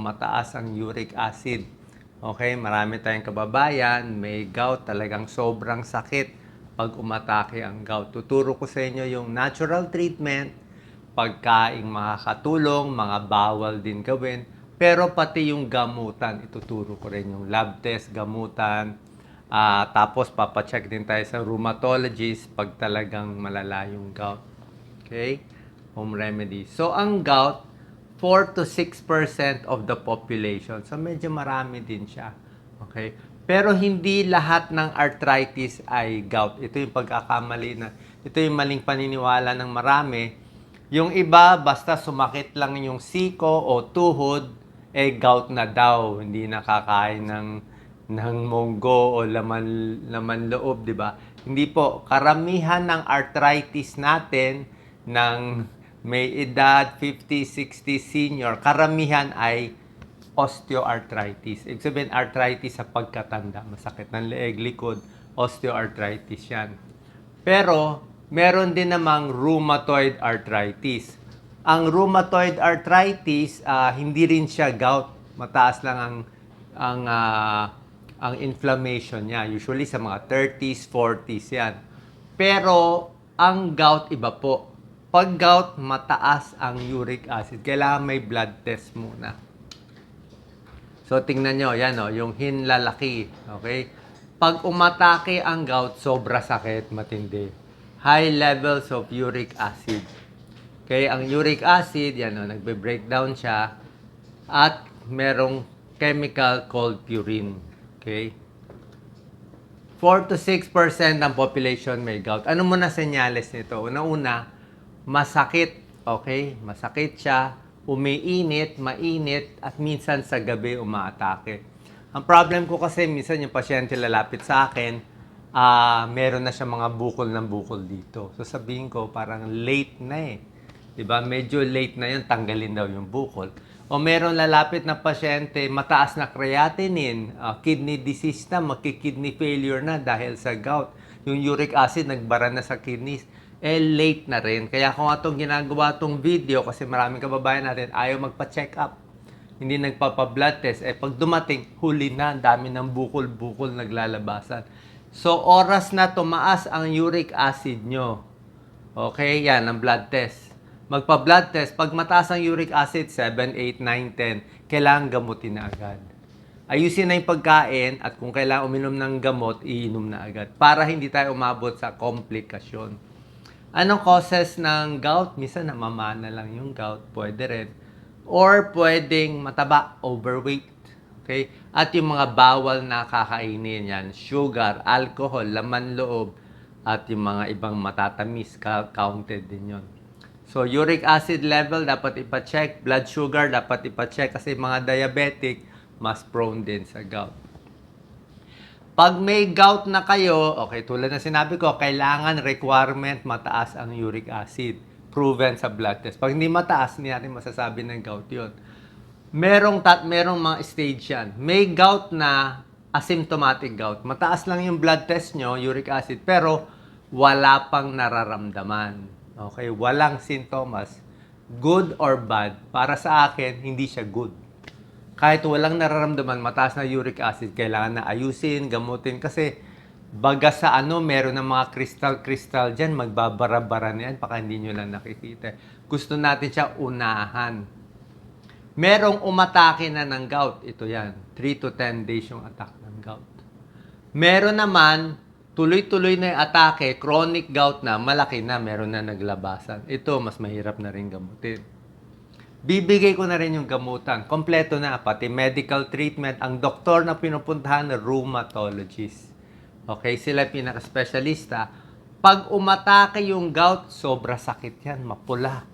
mataas ang uric acid. Okay, marami tayong kababayan, may gout, talagang sobrang sakit pag umatake ang gout. Tuturo ko sa inyo yung natural treatment, pagkaing makakatulong, mga bawal din gawin, pero pati yung gamutan, ituturo ko rin yung lab test, gamutan, tapos papacheck din tayo sa rheumatologist pag talagang malala yung gout. Okay? Home remedy. So, ang gout, 4 to 6% of the population. So, medyo marami din siya. Okay? Pero hindi lahat ng arthritis ay gout. Ito yung pagkakamali na, ito yung maling paniniwala ng marami. Yung iba, basta sumakit lang yung siko o tuhod, gout na daw. Hindi nakakain ng monggo o laman loob, di ba? Hindi po. Karamihan ng arthritis natin ng may edad 50, 60, senior, karamihan ay osteoarthritis. Ibig sabihin, arthritis sa pagkatanda. Masakit ng leeg, likod, osteoarthritis yan. Pero, meron din namang rheumatoid arthritis. Ang rheumatoid arthritis, hindi rin siya gout. Mataas lang ang, ah, ang inflammation niya. Usually sa mga 30s, 40s yan. Pero, ang gout iba po. Pag gout, mataas ang uric acid. Kailangan may blood test muna. So, tingnan nyo, yan o, yung hinlalaki. Okay? Pag umatake ang gout, sobra sakit, matindi. High levels of uric acid. Okay, ang uric acid, yan o, nagbe-breakdown siya. At merong chemical called purine. Okay? 4 to 6% ng population may gout. Ano muna senyales nito? Una-una, masakit. Okay? Masakit siya, umiinit, mainit, at minsan sa gabi umaatake. Ang problem ko kasi, minsan yung pasyente lalapit sa akin, meron na siya mga bukol ng bukol dito. So sabihin ko, parang late na eh. Diba? Medyo late na yun, tanggalin daw yung bukol. O meron lalapit na pasyente, mataas na creatinine, kidney disease na, magki-kidney failure na dahil sa gout. Yung uric acid nagbara na sa kidneys. Late na rin. Kaya kung itong ginagawa itong video, kasi maraming kababayan natin ayaw magpa-check up, hindi nagpapa-blood test, pag dumating, huli na, dami ng bukol-bukol naglalabasan. So, oras na tumaas ang uric acid nyo. Okay, yan, ang blood test. Magpa-blood test, pag mataas ang uric acid, 7, 8, 9, 10, kailangan gamutin na agad. Ayusin na yung pagkain at kung kailangan uminom ng gamot, iinom na agad para hindi tayo umabot sa komplikasyon. Anong causes ng gout? Minsan namamana lang yung gout, pwede rin. Or pwedeng mataba, overweight. Okay? At yung mga bawal na kakainin yan, sugar, alcohol, laman loob, at yung mga ibang matatamis, counted din yon. So, uric acid level dapat ipa-check, blood sugar dapat ipa-check kasi mga diabetic, mas prone din sa gout. Pag may gout na kayo, okay, tulad na sinabi ko, kailangan requirement mataas ang uric acid. Proven sa blood test. Pag hindi mataas, hindi natin masasabi ng gout yun. Merong mga stage yan. May gout na asymptomatic gout. Mataas lang yung blood test nyo, uric acid, pero wala pang nararamdaman. Okay, walang sintomas. Good or bad, para sa akin, hindi siya good. Kahit walang nararamdaman, mataas na uric acid, kailangan na ayusin, gamutin kasi baga sa meron ng mga crystal dyan, magbabara-bara na yan, baka hindi nyo lang nakikita. Gusto natin siya unahan. Merong umatake na ng gout, ito yan, 3 to 10 days yung attack ng gout. Meron naman, tuloy-tuloy na yung atake, chronic gout na, malaki na, meron na naglabasan. Ito, mas mahirap na rin gamutin. Bibigay ko na rin yung gamutan. Kompleto na, pati medical treatment. Ang doktor na pinupuntahan na rheumatologist. Okay, sila pinaka-specialista. Pag umatake yung gout, sobra sakit yan, mapula.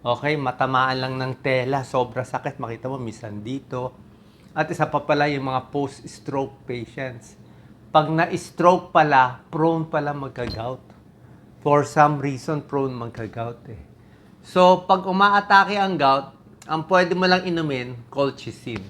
Okay, matamaan lang ng tela, sobra sakit. Makita mo, minsan dito. At isa pa pala yung mga post-stroke patients. Pag na-stroke pala, prone pala magka-gout. For some reason, prone magka-gout eh. So, pag umaatake ang gout, ang pwede mo lang inumin, colchicine.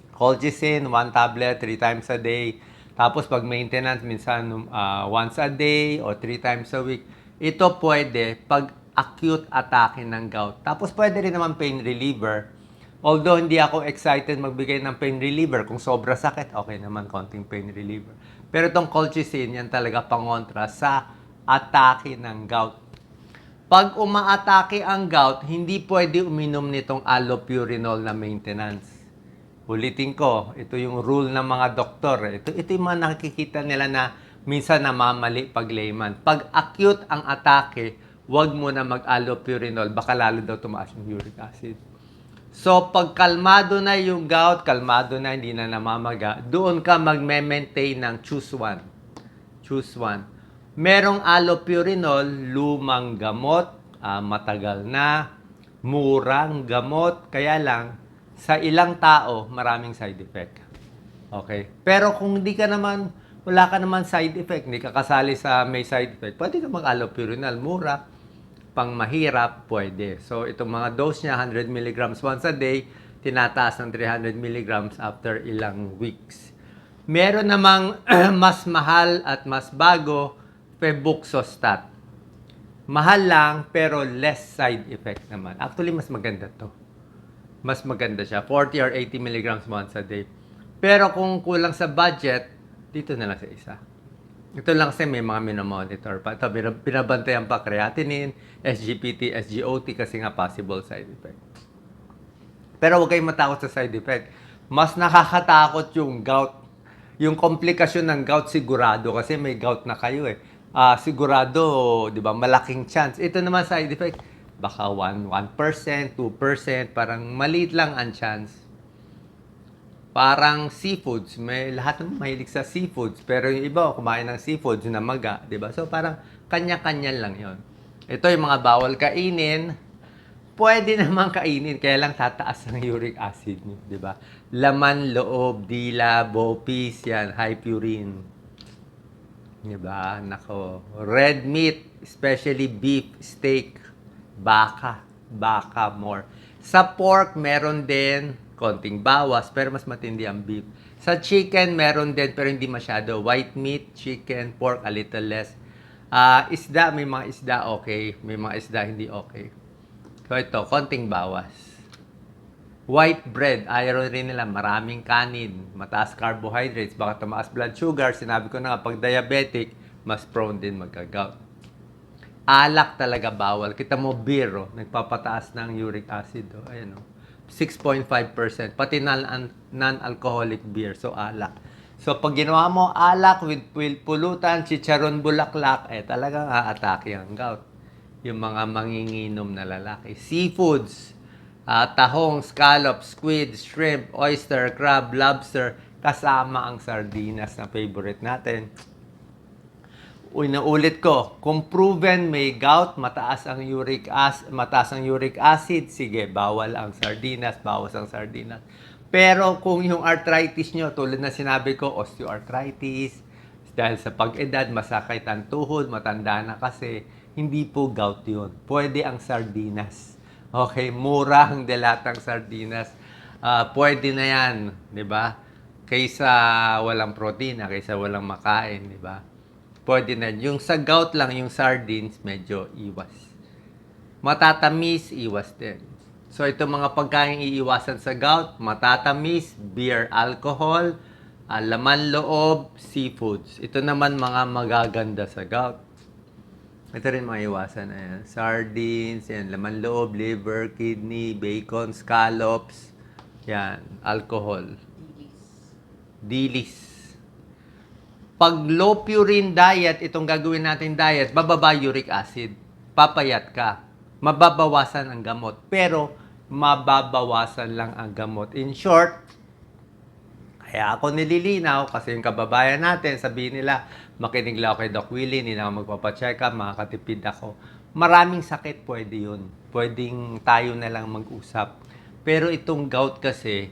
Colchicine, 1 tablet, 3 times a day. Tapos, pag maintenance, minsan once a day or 3 times a week. Ito pwede pag acute atake ng gout. Tapos, pwede rin naman pain reliever. Although hindi ako excited magbigay ng pain reliever, kung sobra sakit, okay naman, konting pain reliever. Pero itong colchicine, yan talaga pangontra sa atake ng gout. Pag umaatake ang gout, hindi pwede uminom nitong allopurinol na maintenance. Ulitin ko, ito yung rule ng mga doktor. Ito yung mga nakikita nila na minsan namamali pag layman. Pag acute ang atake, huwag mo na mag-allopurinol, baka lalo daw tumaas yung uric acid. So, pag kalmado na yung gout, kalmado na, hindi na namamaga, doon ka magme-maintain ng choose one. Choose one. Merong allopurinol, lumang gamot, matagal na, murang gamot, kaya lang, sa ilang tao, maraming side effect. Okay? Pero kung hindi ka naman, wala ka naman side effect, hindi ka kasali sa may side effect, pwede ka mag-allopurinol, mura, pang mahirap, pwede. So, itong mga dose niya, 100 mg once a day, tinataas ng 300 mg after ilang weeks. Meron namang mas mahal at mas bago, Febuxostat. Mahal lang, pero less side effect naman. Actually, mas maganda to. Mas maganda siya. 40 or 80 mg once a day. Pero kung kulang sa budget, dito na lang sa isa. Ito lang kasi may mga minomonitor pa. Ito, binabantayan pa creatinine, SGPT, SGOT kasi nga possible side effect. Pero huwag kayong matakot sa side effect. Mas nakakatakot yung gout. Yung komplikasyon ng gout sigurado kasi may gout na kayo eh. Sigurado, di ba, malaking chance. Ito naman side effect, baka 1%, 2%, parang maliit lang ang chance. Parang seafoods, may lahat ng mahilig sa seafoods, pero yung iba kumain ng seafoods na maga, 'di ba? So parang kanya-kanya lang 'yon. Ito yung mga bawal kainin, pwede naman kainin, kaya lang tataas ang uric acid niyo, 'di ba? Laman, loob, dila, bopis, yan, high purine. 'Di ba? Nako, red meat, especially beef, steak, baka more. Sa pork meron din konting bawas, pero mas matindi ang beef. Sa chicken, meron din, pero hindi masyado. White meat, chicken, pork, a little less. Isda, may mga isda okay. May mga isda hindi okay. So ito, konting bawas. White bread, ayaw rin nila, maraming kanin, mataas carbohydrates, baka tumaas blood sugar. Sinabi ko na nga, pag diabetic, mas prone din magka-gout. Alak talaga bawal. Kita mo, beer, nagpapataas ng uric acid. Ayan, 6.5%. Pati non-alcoholic beer. So, alak. So, pag ginawa mo alak with pulutan, chicharon, bulaklak, talagang aatake ang gout. Yung mga manginginom na lalaki. Seafoods, tahong, scallops, squid, shrimp, oyster, crab, lobster, kasama ang sardinas na favorite natin. Inaulit ko, kung proven may gout, mataas ang uric acid, sige, bawal ang sardinas, bawas ang sardinas. Pero kung yung arthritis nyo, tulad na sinabi ko, osteoarthritis, dahil sa pag-edad, masakit ang tuhod, matanda na kasi, hindi po gout yun. Pwede ang sardinas. Okay, mura ang delatang sardinas. Pwede na yan, di ba? Kaysa walang protina, kaysa walang makain, di ba? Pwede na. Yung sa gout lang, yung sardines, medyo iwas. Matatamis, iwas din. So, ito mga pagkain iiwasan sa gout, matatamis, beer, alcohol, laman loob, seafoods. Ito naman mga magaganda sa gout. Ito rin mga iwasan. Ayan. Sardines, yan, laman loob, liver, kidney, bacon, scallops, yan, alcohol. Dilis. Pag low purine diet, itong gagawin natin diet, bababa uric acid. Papayat ka. Mababawasan ang gamot. Pero, mababawasan lang ang gamot. In short, kaya ako nililinaw kasi yung kababayan natin, sabihin nila, makinig lang ako kay Doc Willie, hindi na ako magpapacheck up, makakatipid ako. Maraming sakit pwede yun. Pwedeng tayo na lang mag-usap. Pero itong gout kasi,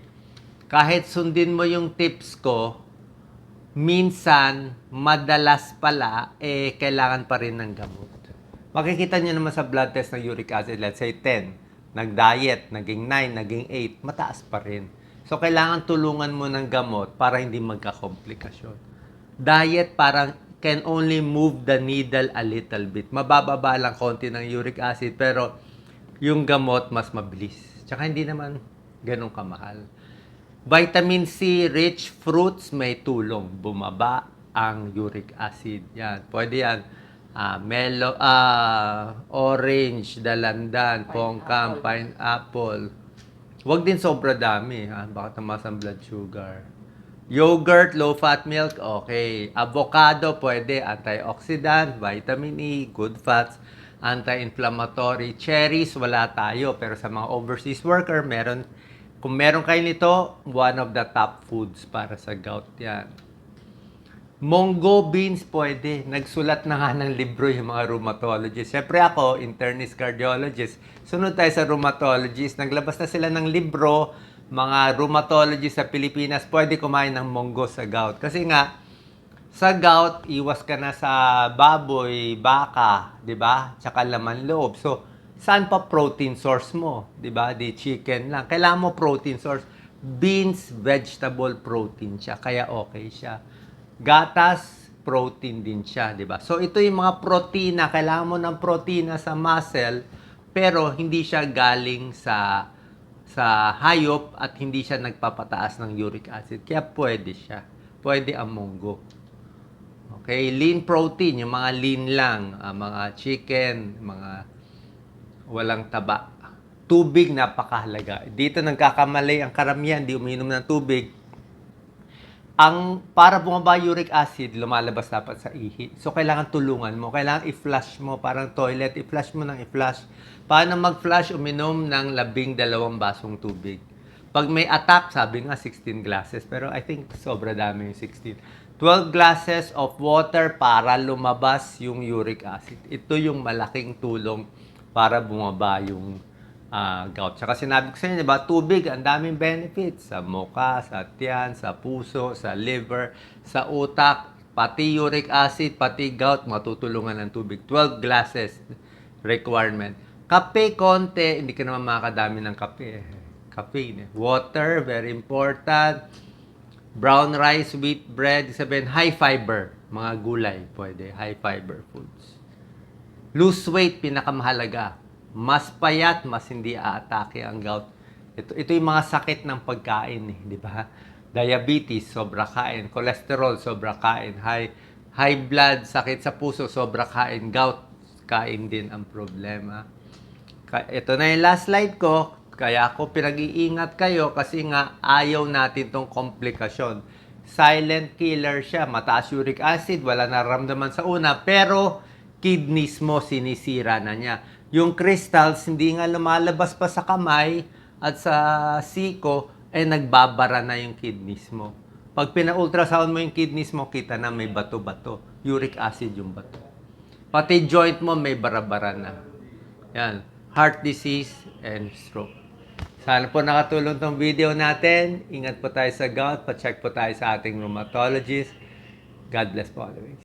kahit sundin mo yung tips ko, minsan, madalas pala, kailangan pa rin ng gamot. Makikita nyo naman sa blood test ng uric acid, let's say 10. Nag-diet, naging 9, naging 8, mataas pa rin. So, kailangan tulungan mo ng gamot para hindi magka-komplikasyon. Diet parang can only move the needle a little bit. Mabababa lang konti ng uric acid, pero yung gamot mas mabilis. Tsaka hindi naman Ganun kamahal. Vitamin C rich fruits may tulong bumaba ang uric acid. Yan, pwede yan. Orange, dalandan, pongkam, pineapple. Huwag din sobra dami, ha? Baka tamas ang blood sugar. Yogurt, low-fat milk, okay. Avocado, pwede. Antioxidant, vitamin E, good fats, anti-inflammatory. Cherries, wala tayo. Pero sa mga overseas worker, meron. Kung meron kayo nito, one of the top foods para sa gout yan. Munggo beans, pwede. Nagsulat na nga ng libro yung mga rheumatologist. Siyempre ako, internist cardiologist. Sunod tayo sa rheumatologist. Naglabas na sila ng libro, mga rheumatologist sa Pilipinas, pwede kumain ng munggo sa gout. Kasi nga, sa gout, iwas ka na sa baboy, baka, di ba? Tsaka laman loob. So, saan pa protein source mo? Di ba? Di chicken lang. Kailangan mo protein source. Beans, vegetable protein siya. Kaya okay siya. Gatas, protein din siya, di ba? So, ito yung mga protina. Kailangan mo ng protina sa muscle, pero hindi siya galing sa hayop at hindi siya nagpapataas ng uric acid. Kaya pwede siya. Pwede ang munggo. Okay, lean protein, yung mga lean lang, mga chicken, mga walang taba. Tubig, napakahalaga. Dito nagkakamali ang karamihan, di uminom ng tubig. Para bumaba uric acid, lumalabas dapat sa ihi. So, kailangan tulungan mo. Kailangan i-flush mo, parang toilet. I-flush mo ng i-flush. Paano mag-flush? Uminom ng 12 basong tubig. Pag may attack, sabi nga 16 glasses. Pero I think sobra dami yung 16. 12 glasses of water para lumabas yung uric acid. Ito yung malaking tulong para bumaba yung gout. Tsaka sinabi ko sa inyo, diba, tubig, ang daming benefits. Sa mukha, sa tiyan, sa puso, sa liver, sa utak, pati uric acid, pati gout, matutulungan ng tubig. 12 glasses requirement. Kape, konti, hindi ka naman makakadami ng kape. Caffeine. Water, very important. Brown rice, wheat bread, sabihin, high fiber. Mga gulay, pwede. High fiber foods. Lose weight, pinakamahalaga. Mas payat, mas hindi aatake ang gout. Ito yung mga sakit ng pagkain, di ba? Diabetes, sobra kain. Cholesterol, sobra kain. High blood, sakit sa puso, sobra kain. Gout, kain din ang problema. Ito na yung last slide ko. Kaya ako pinag-iingat kayo kasi nga ayaw natin tong komplikasyon. Silent killer siya. Mataas uric acid, wala nararamdaman sa una, pero kidneys mo sinisira na niya. Yung crystals, hindi nga lumalabas pa sa kamay at sa siko, nagbabara na yung kidneys mo. Pag pina-ultrasound mo yung kidneys mo, kita na may bato-bato. Uric acid yung bato. Pati joint mo may bara-bara na. Yan. Heart disease and stroke. Sana po nakatulong tong video natin. Ingat po tayo sa gout. Pa-check po tayo sa ating rheumatologist. God bless po always.